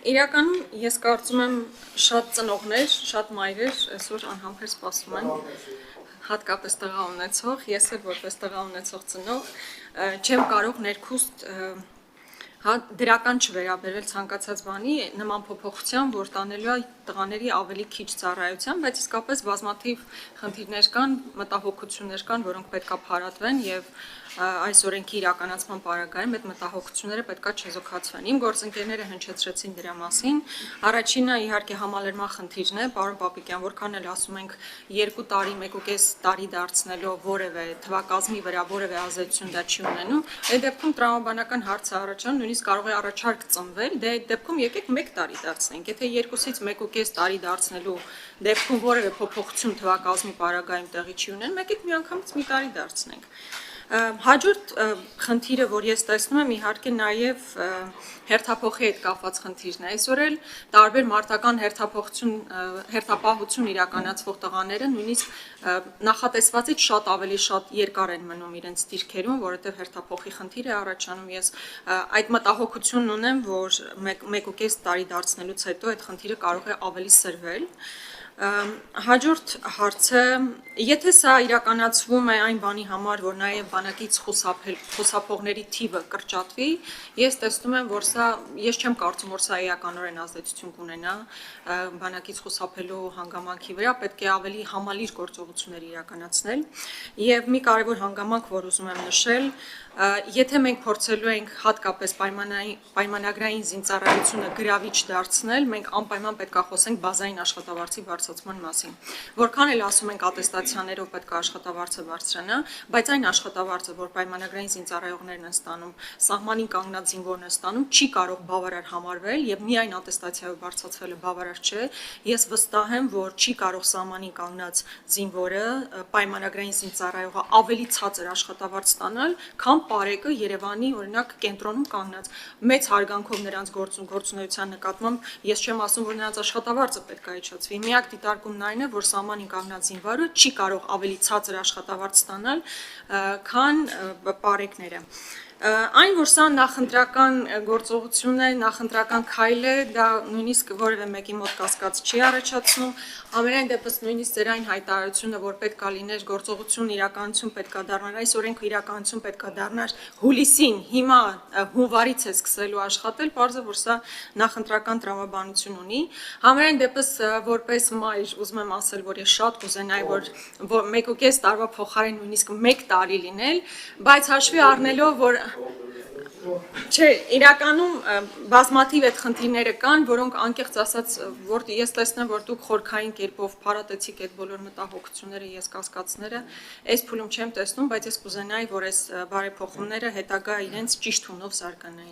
Իրականում ես կարծում եմ շատ ծնողներ, շատ մայրեր այսօր անհամբեր սպասում են, հատկապես տղա ունեցող, ես էլ որպես տղա ունեցող ծնող չեմ կարող ներքուստ դրական չվերաբերել ցանկացած բանի նման փոփոխության, որ տանելու է տղաների ավելի քիչ ծառայության, բայց իսկապես բազմաթիվ խնդիրներ կան, մտահոգություններ կան, որոնք պետք է փարատվեն եւ այս օրենքի իրականացման պարագայում այդ մտահոգությունները պետք է չեզոքացվեն։ Իմ գործընկերները հնչեցրեցին դրա մասին։ Առաջինը իհարկե համալրման խնդիրն է, պարոն Պապիկյան, որքան էլ ասում ենք 2 տարի, 1.5 տարի դարձնելով որևէ թվակազմի վրա որևէ ազդեցություն դա չի ունենում, այդ դեպքում տրամաբանական հարց է առաջանում, նույնիսկ կարող է առաջարկ ծնվել, դե այդ դեպքում եկեք 1 տարի դարձնենք, եթե 2-ից 1.5 տարի դարձնելու դեպքում որևէ փոփոխություն թվակազմի պարագայում տեղի չի ունենում, եկեք միանգամից մի տարի դարձնենք։ Հաջորդ խնդիրը, որ ես տեսնում եմ, իհարկե նաև հերթափոխի հետ կապված խնդիրն է։ Այսօր էլ տարբեր մարտական հերթապահություն իրականացվող տղաները նույնիսկ նախատեսվածից շատ ավելի շատ երկար են մնում իրենց դիրքերում, որովհետև հերթափոխի խնդիր է առաջանում։ Ես այդ մտահոգությունն ունեմ, որ 1.5 տարի դարձնելուց հետո այդ խնդիրը կարող է ավելի սրվել։ Հաջորդ հարցը, եթե սա իրականացվում է այն բանի համար, որ նաև բանակից խուսափողների թիվը կրճատվի, ես տեսնում եմ, որ ես չեմ կարծում, որ սա էականորեն ազդեցություն կունենա բանակից խուսափելու հանգամանքի վրա, պետք է ավելի համալիր գործողություններ իրականացնել։ Եվ մի կարևոր հանգամանք, որ ուզում եմ նշել, եթե մենք փորձելու ենք հատկապես պայմանագրային զինծառայությունը գրավիչ դարձնել, մենք անպայման պետք է խոսենք բազային աշխատավարձի բարձրացման մասին։ Որքան էլ ասում ենք ատեստացիաներով պետք է աշխատավարձը բարձրանա, բայց այն աշխատավարձը, որ պայմանագրային զինծառայողներն են ստանում, սահմանին կանգնած զինվորն է ստանում, չի կարող բավարար համարվել եւ միայն ատեստացիայով բարձրացվելը բավարար չէ։ Ես վստահ եմ, որ չի կարող սահմանին կանգնած զինվորը, պայմանագրային զինծառայողը ավելի ցածր աշխատավարձ ստանալ, քան պարեկը Երևանի օրինակ կենտրոնում կանգնած։ Մեծ հարգանքով նրանց գործունեության նկատմամբ ես չեմ ասում, որ նրանց աշխատավարձը պետք է իջեցվի։ Միակ դիտարկումն այն է, որ սահմանին կանգնած զինվորը չի կարող ավելի ցածր աշխատավարձ ստանալ, քան պարեկները։ Այն, որ սա նախընտրական գործողություն է, նախընտրական քայլ է, դա նույնիսկ որևէ մեկի մոտ կասկած չի առաջացնում։ Ամենայն դեպս նույնիսկ ձեր այն հայտարարությունը, որ պետք է լիներ գործողություն իրականություն պետք է դառնար, այս օրենքը իրականություն պետք է դառնար հուլիսին, հիմա հունվարից է սկսելու աշխատել, պարզ է, որ սա նախընտրական տրամաբանություն ունի։ Ամենայն դեպս որպես մայր ուզում եմ ասել, որ ես շատ կուզենայի, որ 1.5 տարվա փոխարեն նույնիսկ 1 տարի լինել, բայց հաշվի առնելով, որ չէ, իրականում բազմաթիվ այդ խնդիրները կան, որոնք անկեղծ ասած, որ ես տեսնեմ, որ դուք խորքային կերպով փարատեցիք այդ բոլոր մտահոգությունները, ես կասկածները, այս փուլում չեմ տեսնում, բայց ես կուզենայի, որ այս բարեփոխումները հետագա իրենց ճիշտ հունով զարգանային։